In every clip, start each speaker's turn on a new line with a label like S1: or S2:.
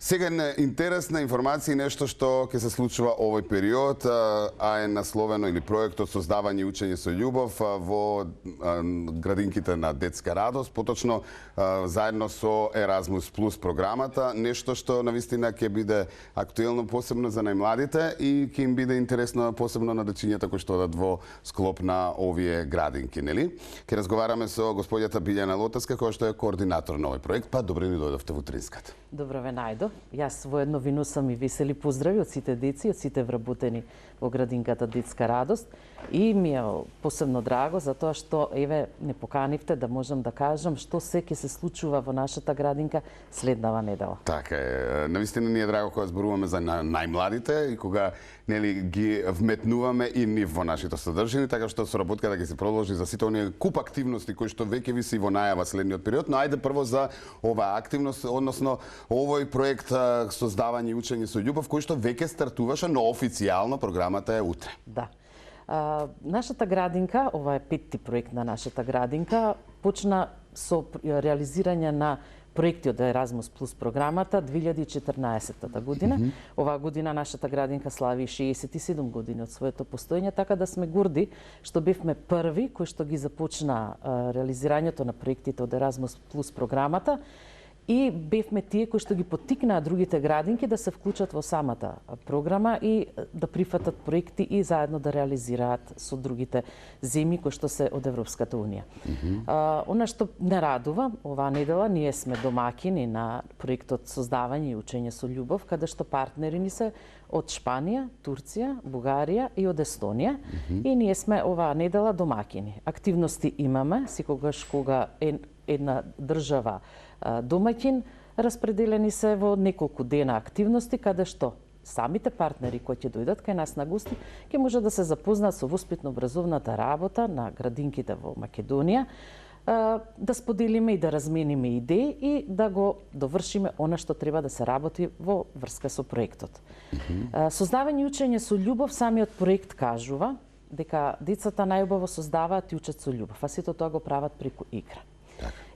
S1: Сега интересна информација и нешто што ќе се случува овој период, а е насловено или проектот Создавање и учење со љубов во градинките на Детска радост, поточно заедно со Еразмус Плюс програмата, нешто што навистина ќе биде актуелно посебно за најмладите и ќе им биде интересно посебно на дечињата кои што одат во склоп на овие градинки, нели? Ќе разговараме со господјата Билјана Лотаска, која што е координатор на овој проект. Па добре ни дојдовте во Утринската.
S2: Добро ве најдов. Јас воедно ви носам и весели поздрави од сите деци, од сите вработени во градинката Детска радост. И ми е посебно драго за тоа што еве не поканивте да можам да кажам што се ќе се случува во нашата градинка следнава недела.
S1: Така е. Навистина ни е драго кога зборуваме за најмладите и кога нели ги вметнуваме и нив во нашите содржини, така што соработката ќе се продолжи за сите оние куп активности кои што веќе ви се во најава следниот период, но ајде прво за оваа активност, односно овој проект Создавање и учење со љубов, кој што веќе стартуваше, но официјално програмата е утре.
S2: Да. Нашата градинка, ова е петти проект на нашата градинка, почна со реализирање на проекти од Еразмус Плюс програмата 2014 година. Оваа година нашата градинка слави 67 години од своето постоење, така да сме горди што бевме први кои што ги започна реализирањето на проектите од Еразмус Плюс програмата и бевме тие кои што ги поттикнаа другите градинки да се вклучат во самата програма и да прифатат проекти и заедно да реализираат со другите земји кои што се од Европската унија. Она што не радува, оваа недела ние сме домаќини на проектот Создавање и учење со љубов, каде што партнери ни се од Шпанија, Турција, Бугарија и од Естонија. И ние сме оваа недела домаќини. Активности имаме, секогаш кога една држава домаќин, распределени се во неколку дена активности, каде што самите партнери кои ќе дојдат кај нас на гости ќе може да се запознаат со воспитно-образовната работа на градинките во Македонија, да споделиме и да размениме идеи и да го довршиме она што треба да се работи во врска со проектот. Создавање и учење со љубов, самиот проект кажува дека децата најубаво создаваат и учат со љубов, а сето тоа го прават преку игра.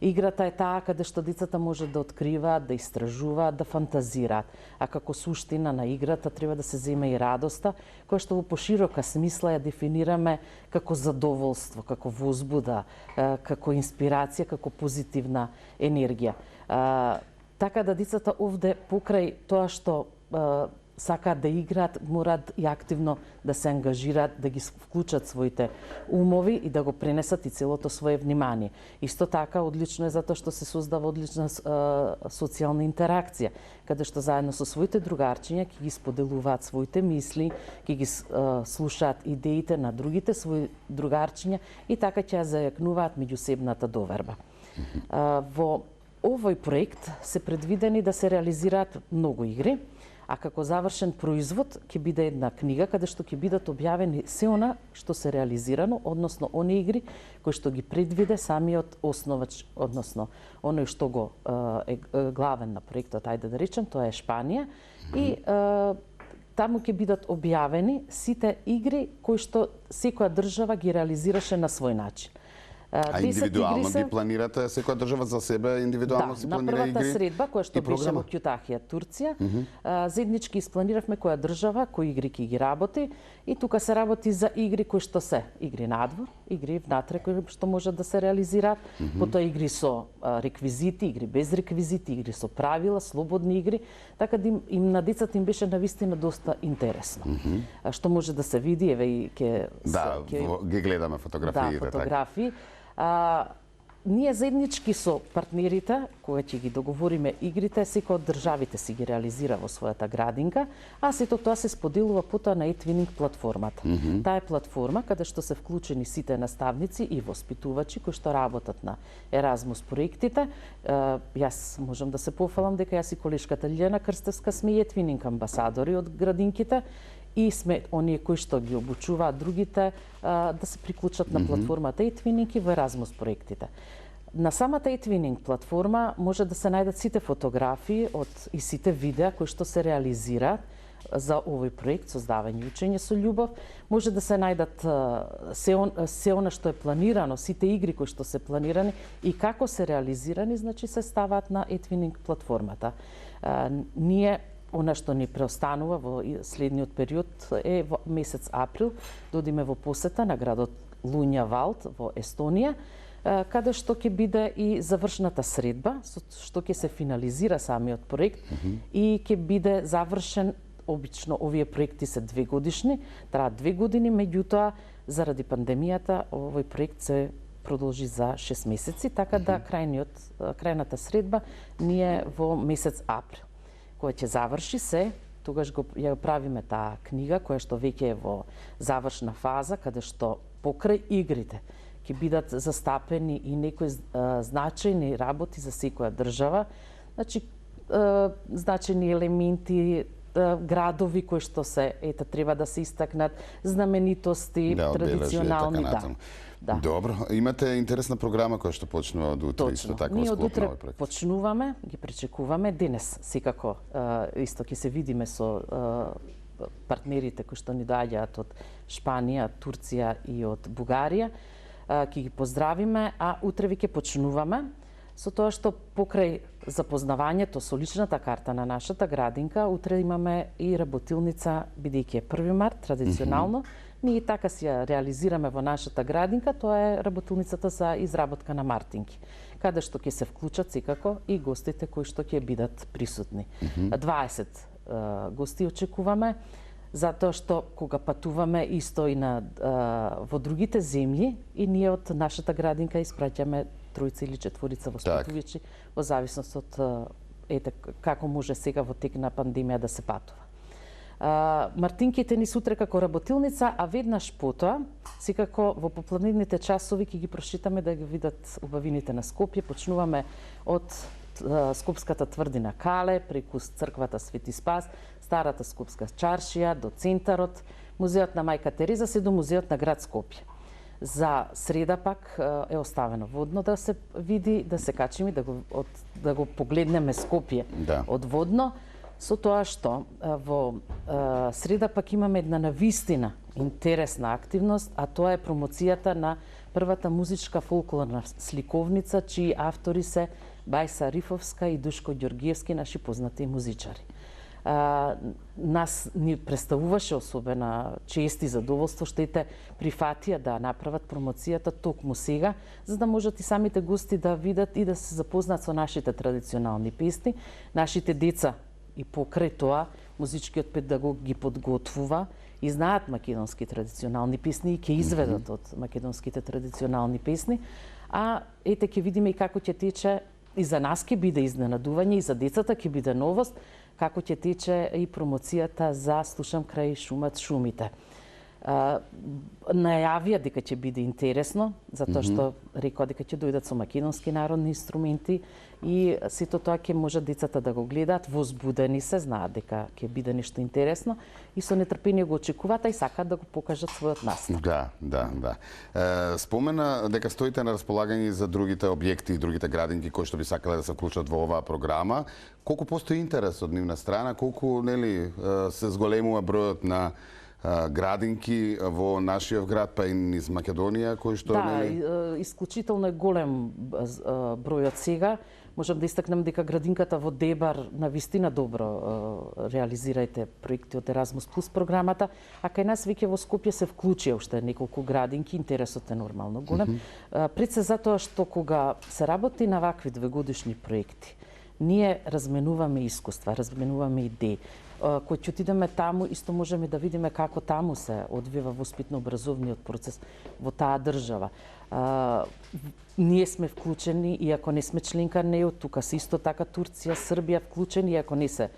S2: Играта е таа каде што децата можат да откриваат, да истражуваат, да фантазираат, а како суштина на играта треба да се зема и радоста, која што во поширока смисла ја дефинираме како задоволство, како возбуда, како инспирација, како позитивна енергија. Така да децата овде покрај тоа што сакаат да играат, мораат и активно да се ангажираат, да ги вклучат своите умови и да го пренесат и целото свое внимание. Исто така, одлично е затоа што се создава одлична социјална интеракција, каде што заедно со своите другарчиња ќе ги споделуваат своите мисли, ќе ги слушаат идеите на другите своји другарчиња и така ќе ја зајакнуваат меѓусебната доверба. Во овој проект се предвидени да се реализираат многу игри, а како завршен производ ќе биде една книга каде што ќе бидат објавени се она што се реализирано, односно оние игри кои што ги предвиде самиот основач, односно оној што го е главен на проектот, ајде да речем, тоа е Шпанија и таму ќе бидат објавени сите игри кои што секоја држава ги реализираше на свој начин.
S1: А индивидуално ги планирате, секоја држава за себе индивидуално си планира игри?
S2: На првата средба, која што беше во Кјутахија, Турција, заеднички испланиравме која држава, кои игри ќе ги работи и тука се работи за игри кои што се игри надвор, игри внатре кои што можат да се реализираат, потоа игри со реквизити, игри без реквизити, игри со правила, слободни игри, така да им на децата им беше навистина доста интересно. Што може да се види, еве и
S1: ги гледаме фотографиите.
S2: Да, фотографии. Ние заеднички со партнерите, кога ќе ги договориме игрите, секој од државите си ги реализира во својата градинка, а сето тоа се споделува потоа на eTwinning платформата. Таа е платформа каде што се вклучени сите наставници и воспитувачи кои што работат на Еразмус проектите. Јас можам да се пофалам дека јас и колешката Лиljana Крстевска сме eTwinning амбасадори од градинките и сме оние кои што ги обучуваат другите да се приклучат на платформата eTwinning и во Еразмус проектите. На самата eTwinning платформа може да се најдат сите фотографии и сите видеа кои што се реализираат за овој проект Создавање и учење со љубов. Може да се најдат се она што е планирано, сите игри кои што се планирани и како се реализирани, значи се ставаат на eTwinning платформата. Ние она што ни преостанува во следниот период е во месец април да одиме во посета на градот Лунјавалд во Естонија, каде што ќе биде и завршната средба, што ќе се финализира самиот проект и ќе биде завршен. Обично овие проекти се 2 годишни, траат 2 години, меѓутоа заради пандемијата овој проект се продолжи за 6 месеци, така да крајната средба ни е во месец април, која ќе заврши се. Тогаш ја правиме таа книга која што веќе е во завршна фаза, каде што покрај игрите ќе бидат застапени и некои значајни работи за секоја држава, значи значајни елементи, градови кои што се треба да се истакнат, знаменитости, традиционални,
S1: да. Добро, имате интересна програма која што почнува од утре, исто така во склоп на овој проект.
S2: Почнуваме, ги пречекуваме денес, секако исто ќе се видиме со партнерите кои што ни доаѓаат од Шпанија, Турција и од Бугарија. Ќе ги поздравиме, а утре ќе почнуваме со тоа што покрај запознавањето со личната карта на нашата градинка, утре имаме и работилница, бидејќи е 1 март, традиционално, ние така си ја реализираме во нашата градинка, тоа е работилницата за изработка на мартинки, каде што ќе се вклучат секако и гостите кои што ќе бидат присутни. 20 гости очекуваме, затоа што кога патуваме исто и во другите земји, и ние од нашата градинка испраќаме 3 или 4 воспитувачи, во зависност од како може сега во тек на пандемија да се патува. Мартинките ни сутре како работилница, а веднаш потоа, секако во попладневните часови ќе ги прошитаме да ги видат убавините на Скопје. Почнуваме од Скопската тврдина Кале, преку црквата Свети Спас, старата Скопска чаршија, до центарот, музеот на Мајка Тереза, се до музеот на град Скопје. За среда пак е оставено водно да се види, да се качиме, да го погледнеме Скопје од водно, со тоа што во среда пак имаме една навистина интересна активност, а тоа е промоцијата на првата музичка фолклорна сликовница, чии автори се Бајса Рифовска и Душко Ѓоргиевски, наши познати музичари. Нас ни представуваше особена чест и задоволство што ете прифатија да направат промоцијата токму сега, за да можат и самите гости да видат и да се запознаат со нашите традиционални песни. Нашите деца и покрај тоа музичкиот педагог ги подготвува и знаат македонски традиционални песни и ќе изведат од македонските традиционални песни. А ете ќе видиме и како ќе тече, и за нас ќе биде изненадување, и за децата ќе биде новост, како ќе тече и промоцијата за Слушам крај шумат шумите. Најавија дека ќе биде интересно, затоа што рекоа дека ќе дојдат со македонски народни инструменти и сето тоа ќе може децата да го гледаат, возбудени се, знаат дека ќе биде нешто интересно и со нетрпение го очекуваат и сакаат да го покажат својот настан.
S1: Да. Спомена дека стоите на располагање за другите објекти и другите градинки кои што би сакале да се вклучат во оваа програма. Колку постои интерес од нивна страна, колку се зголемува бројот на градинки во нашиот град, па и низ Македонија, кои што
S2: исклучително е голем бројот сега. Можам да истакнем дека градинката во Дебар навистина добро реализирајте проекти од Еразмус Плюс програмата, а кај нас веќе во Скопје се вклучи уште неколку градинки, интересот е нормално голем. Пред се затоа што кога се работи на вакви 2-годишни проекти, ние разменуваме искуства, разменуваме идеи. Кој ќе отидеме таму, исто можеме да видиме како таму се одвива воспитно-образовниот процес во таа држава. Ние сме вклучени, иако не сме членка НЕУ, тука се исто така Турција, Србија вклучени, иако не се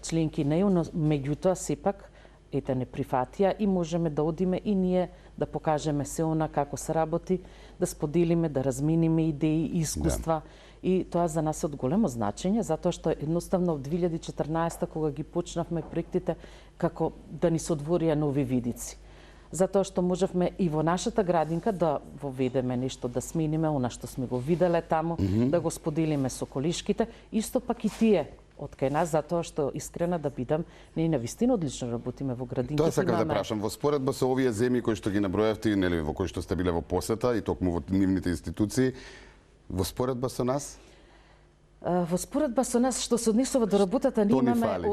S2: членки НЕУ, но меѓутоа сепак ете не прифатија и можеме да одиме и ние да покажеме се она како се работи, да споделиме, да размениме идеи, искуства. И тоа за нас е од големо значење, затоа што едноставно од 2014 кога ги почнавме проектите, како да ни се отворија нови видици. Затоа што можевме и во нашата градинка да воведеме нешто, да смениме она што сме го виделе таму, да го споделиме со колишките, исто пак и тие од кај нас, затоа што искрена да бидам, ние навистина одлично работиме во градинките.
S1: Тоа сакам да прашам, во споредба со овие земји кои што ги набројавте, нели, во кои што сте биле во посета и токму во нивните институции, во споредба со нас?
S2: Во споредба со нас што се однесува до работата, ние
S1: Што ни
S2: имаме
S1: фали?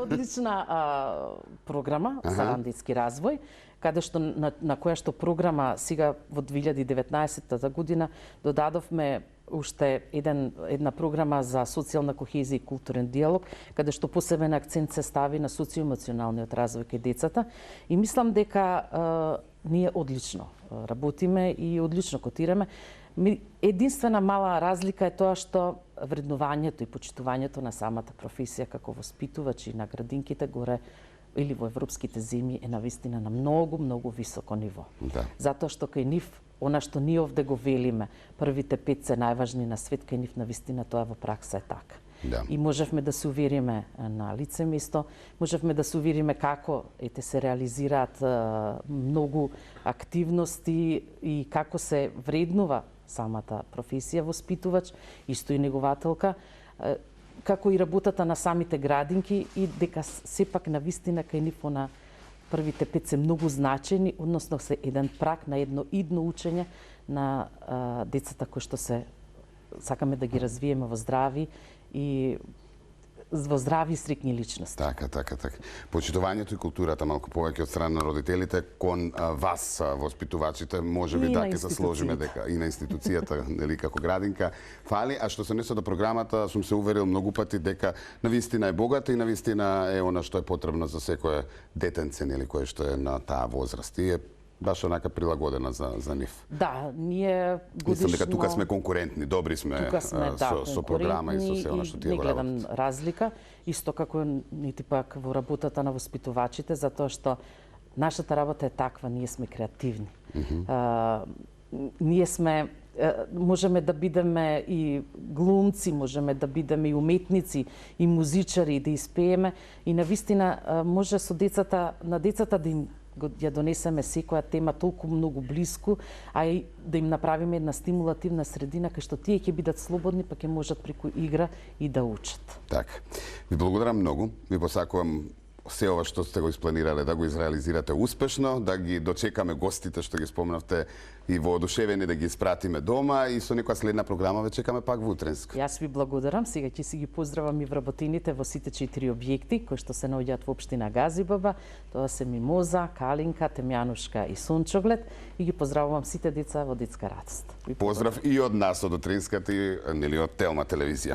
S2: одлична програма за андитски развој, каде што на која што програма сега во 2019 година додадовме уште една програма за социјална кохезија и културен диалог, каде што посебен акцент се стави на социјоемоционалниот развој кај децата и мислам дека ние одлично работиме и одлично котираме. Единствена мала разлика е тоа што вреднувањето и почитувањето на самата професија како воспитувач и на градинките горе или во европските земји е навистина на многу, многу високо ниво.
S1: Да.
S2: Затоа што кај нив, она што ние овде го велиме, првите 5 се најважни на свет, кај нив навистина тоа во пракса е така.
S1: Да.
S2: И можевме да се увериме на лице место, можевме да се увериме како се реализираат многу активности и како се вреднува самата професија воспитувач, исто и негователка, како и работата на самите градинки и дека сепак навистина кај нив на првите 5 се многу значени, односно се еден прак на едно идно учење на децата кои што се сакаме да ги развиеме во здрави и срекни личности.
S1: Така. Почитувањето и културата малку повеќе од страна на родителите кон вас, воспитувачите, можеби дека се сложиме дека и на институцијата, нели како градинка фали, а што се однесе до програмата, сум се уверил многу пати дека навистина е богата и навистина е она што е потребно за секое детенце, нели, кое што е на таа возраст и е баш онака прилагодена за нив.
S2: Да, ние годишно...
S1: Мислам дека тука сме конкурентни, добри сме, со програма и со се она што тие
S2: го
S1: го
S2: работат.
S1: работат.
S2: Не гледам разлика, исто како нити пак во работата на воспитувачите, затоа што нашата работа е таква, ние сме креативни. Ние сме можеме да бидеме и глумци, можеме да бидеме и уметници, и музичари, да испееме и навистина може со на децата да им ја донесеме секоја тема толку многу блиску, а и да им направиме една стимулативна средина кај што тие ќе бидат слободни, па ќе можат преку игра и да учат.
S1: Така. Ви благодарам многу. Ви посакувам се ова што сте го испланирале да го изреализирате успешно, да ги дочекаме гостите што ги спомнавте и воодушевени да ги испратиме дома и со некоја следна програма ве чекаме пак во Утренск.
S2: Јас ви благодарам. Сега ќе си ги поздравам и вработените во сите 4 објекти кои што се наоѓаат во општина Газибаба. Тоа се Мимоза, Калинка, Темјанушка и Сончоглед и ги поздравувам сите деца во детска радост.
S1: Поздрав и од нас од Утренската и нели од Телма телевизија.